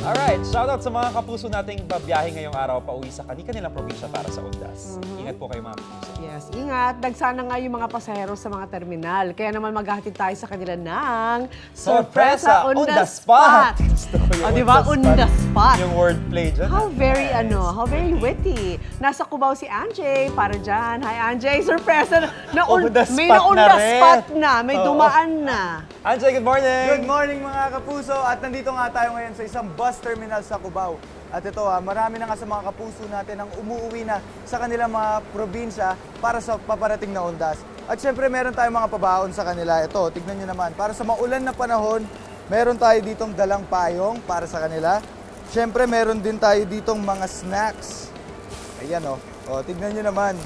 Alright, shoutout sa mga kapuso nating babiyahe ngayong araw pauwi sa kanilang probinsya para sa Undas. Ingat po kayo mga kapuso. Yes, ingat. Dagsana nga yung mga pasahero sa mga terminal. Kaya naman maghahatid tayo sa kanila ng Sorpresa on the spot! Gusto ko yung O, diba? On the spot. Yung wordplay dyan. How very witty. Nasa Cubao si Anjay para dyan. Hi Anjay, sorpresa. On the May spot on na the rin. spot na. May Oo. dumaan na. Anjay, good morning! Good morning mga kapuso! At nandito nga tayo ngayon sa isang bus terminal sa Cubao. At ito marami na nga sa mga kapuso natin ang umuuwi na sa kanilang mga probinsya para sa paparating na Undas. At syempre meron tayong mga pabaon sa kanila. Ito, tignan nyo naman. Para sa maulan na panahon, meron tayo ditong dalang payong para sa kanila. Syempre meron din tayo ditong mga snacks. Ayan o, tignan nyo naman.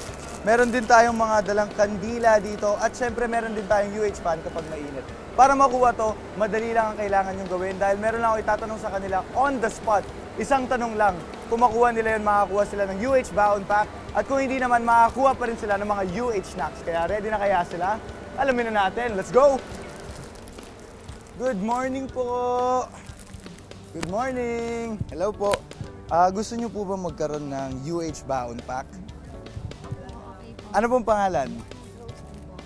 Meron din tayong mga dalang kandila dito at syempre meron din tayong UH fan kapag mainit. Para makuha to, madali lang ang kailangan yung gawin dahil meron lang ako itatanong sa kanila on the spot. Isang tanong lang. Kung makuha nila yun, makakuha sila ng UH Baon Pack at kung hindi naman, makakuha pa rin sila ng mga UH snacks. Kaya ready na kaya sila? Alamin na natin. Let's go! Good morning po! Good morning! Hello po. Gusto niyo po ba magkaroon ng UH Baon Pack? Ano pong pangalan?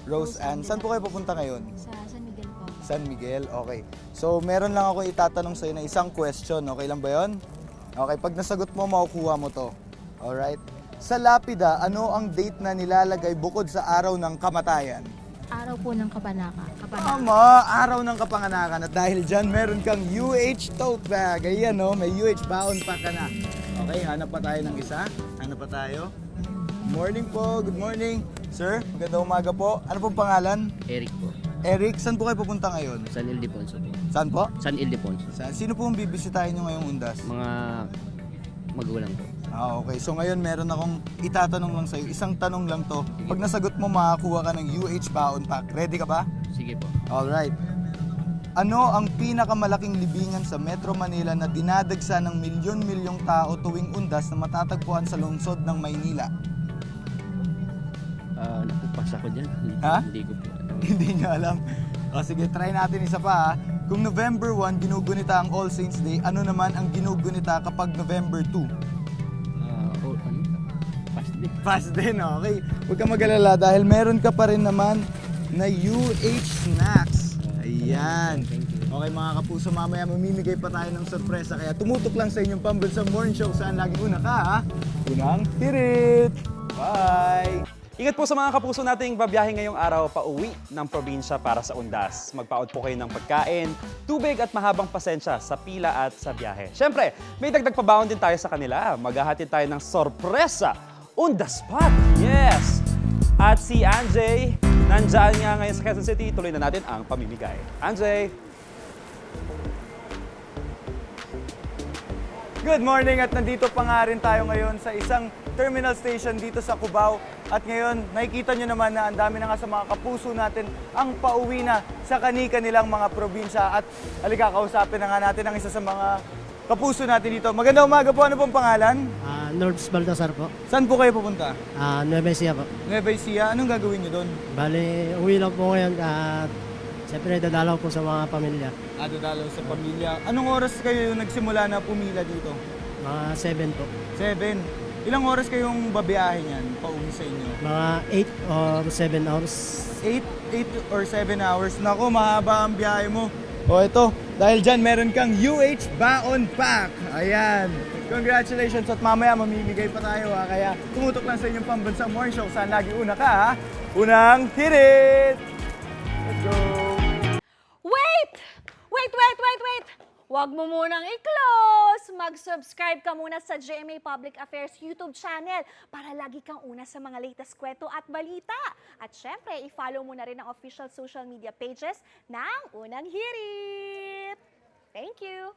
Rose Ann. Saan po kayo pupunta ngayon? Sa San Miguel po. San Miguel? Okay. So, meron lang ako itatanong sa'yo na isang question. Okay lang ba yon? Okay, pag nasagot mo, makukuha mo to. Alright? Sa lapida, ano ang date na nilalagay bukod sa araw ng kamatayan? Araw po ng Kabanaka. Tama! Araw ng kapanganakan. At dahil dyan, meron kang UH tote bag. Ayan may UH baon pa ka na. Okay, hanap pa tayo ng isa. Hanap pa tayo. Morning po, good morning. Sir, magandang umaga po. Ano pong pangalan? Eric po. Eric, saan po kayo pupunta ngayon? San Ildefonso po. Saan po? San Ildefonso. Sino po ang bibisitahin nyo ngayong Undas? Mga magulang po. Okay. So ngayon meron akong itatanong lang sa'yo. Isang tanong lang to. Pag nasagot mo, makakuha ka ng UH Baon Pack. Ready ka ba? Sige po. Alright. Ano ang pinakamalaking libingan sa Metro Manila na dinadagsa ng milyon-milyong tao tuwing Undas na matatagpuan sa lungsod ng Maynila? Nakupas ako dyan. Ha? Hindi ko po. Hindi nyo alam. O sige, try natin isa pa ha. Kung November 1, ginugunita ang All Saints Day, ano naman ang ginugunita kapag November 2? Ano? Past day. Fast din, okay. Huwag ka mag-alala dahil meron ka pa rin naman na UH Snacks. Ayan. Okay mga kapuso, mamaya mamimigay pa tayo ng sorpresa. Kaya tumutok lang sa inyong pambansang morning show saan lagi una ka ha. Unang hirit. Bye! Ingat po sa mga kapuso nating babiyahe ngayong araw pauwi ng probinsya para sa Undas. Magpaot po kayo ng pagkain, tubig at mahabang pasensya sa pila at sa biyahe. Siyempre, may dagdag pabaon din tayo sa kanila. Maghahatid tayo ng sorpresa on the spot. Yes! At si Anjay, nandyan nga ngayon sa Quezon City. Tuloy na natin ang pamimigay. Anjay! Good morning at nandito pa nga rin tayo ngayon sa isang terminal station dito sa Cubao. At ngayon, nakikita nyo naman na ang dami na nga sa mga kapuso natin ang pauwi na sa kani-kanilang mga probinsya. At halika, kausapin na nga natin ang isa sa mga kapuso natin dito. Magandang umaga po, ano pong pangalan? Lourdes Baltasar po. Saan po kayo pupunta? Nueva Ecija po. Nueva Ecija, anong gagawin nyo doon? Bali, uwi lang po ngayon at siyempre dadalaw po sa mga pamilya. Dadalaw sa pamilya. Anong oras kayo nagsimula na pumila dito? Mga 7 po. 7. Ilang oras kayong babiyahe niyan pauwi sa inyo? Mga 8 or 7 hours. 8 or 7 hours. Naku, mahaba ang biyahe mo. O ito, dahil dyan meron kang UH Baon Pack. Ayan. Congratulations at mamaya mamimigay pa tayo ha. Kaya tumutok lang sa inyong pambansang morning show. Saan lagi una ka ha? Unang hirit! Let's go! Wait! Huwag mo munang i-close! Mag-subscribe ka muna sa GMA Public Affairs YouTube channel para lagi kang una sa mga latest kwento at balita. At syempre, i-follow mo na rin ang official social media pages ng Unang Hirit! Thank you!